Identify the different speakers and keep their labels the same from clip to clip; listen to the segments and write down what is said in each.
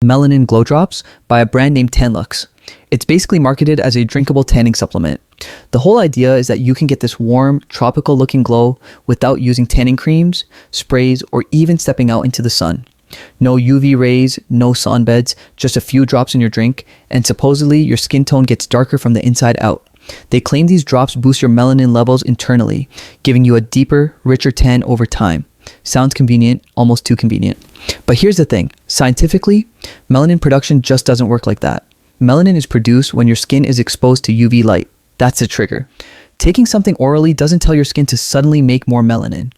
Speaker 1: Melanin Glow Drops by a brand named Tan Luxe. It's basically marketed as a drinkable tanning supplement. The whole idea is that you can get this warm, tropical looking glow without using tanning creams, sprays, or even stepping out into the sun. No UV rays, no sunbeds, just a few drops in your drink, and supposedly your skin tone gets darker from the inside out. They claim these drops boost your melanin levels internally, giving you a deeper, richer tan over time. Sounds convenient, almost too convenient. But here's the thing, scientifically, melanin production just doesn't work like that. Melanin is produced when your skin is exposed to UV light. That's the trigger. Taking something orally doesn't tell your skin to suddenly make more melanin.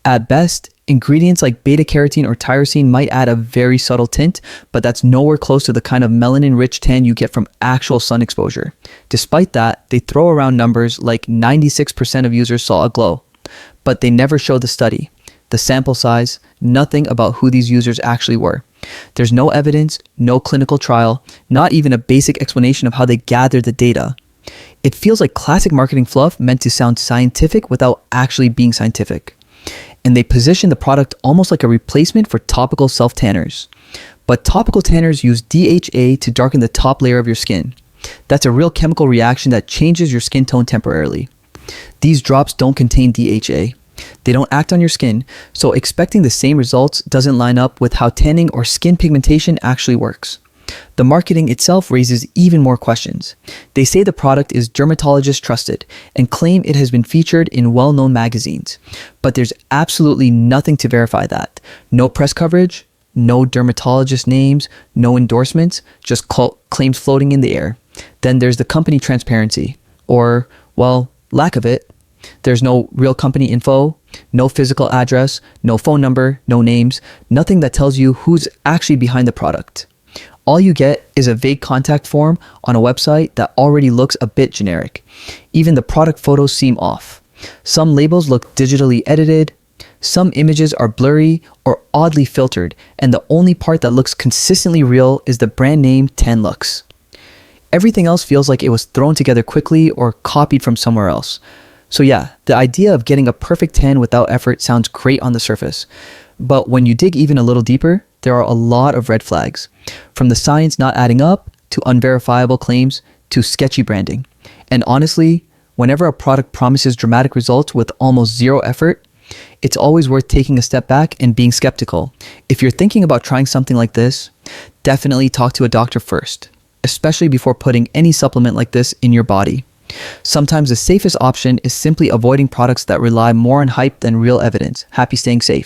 Speaker 1: At best, ingredients like beta-carotene or tyrosine might add a very subtle tint, but that's nowhere close to the kind of melanin-rich tan you get from actual sun exposure. Despite that, they throw around numbers like 96% of users saw a glow, but they never show the study, the sample size, nothing about who these users actually were. There's no evidence, no clinical trial, not even a basic explanation of how they gathered the data. It feels like classic marketing fluff meant to sound scientific without actually being scientific. And they position the product almost like a replacement for topical self-tanners. But topical tanners use DHA to darken the top layer of your skin. That's a real chemical reaction that changes your skin tone temporarily. These drops don't contain DHA. They don't act on your skin, so expecting the same results doesn't line up with how tanning or skin pigmentation actually works. The marketing itself raises even more questions. They say the product is dermatologist trusted and claim it has been featured in well-known magazines. But there's absolutely nothing to verify that. No press coverage, no dermatologist names, no endorsements, just claims floating in the air. Then there's the company transparency, or, well, lack of it. There's no real company info, no physical address, no phone number, no names, nothing that tells you who's actually behind the product. All you get is a vague contact form on a website that already looks a bit generic. Even the product photos seem off. Some labels look digitally edited, some images are blurry or oddly filtered, and the only part that looks consistently real is the brand name Tan Luxe. Everything else feels like it was thrown together quickly or copied from somewhere else. So yeah, the idea of getting a perfect tan without effort sounds great on the surface. But when you dig even a little deeper, there are a lot of red flags. From the science not adding up, to unverifiable claims, to sketchy branding. And honestly, whenever a product promises dramatic results with almost zero effort, it's always worth taking a step back and being skeptical. If you're thinking about trying something like this, definitely talk to a doctor first, especially before putting any supplement like this in your body. Sometimes the safest option is simply avoiding products that rely more on hype than real evidence. Happy staying safe.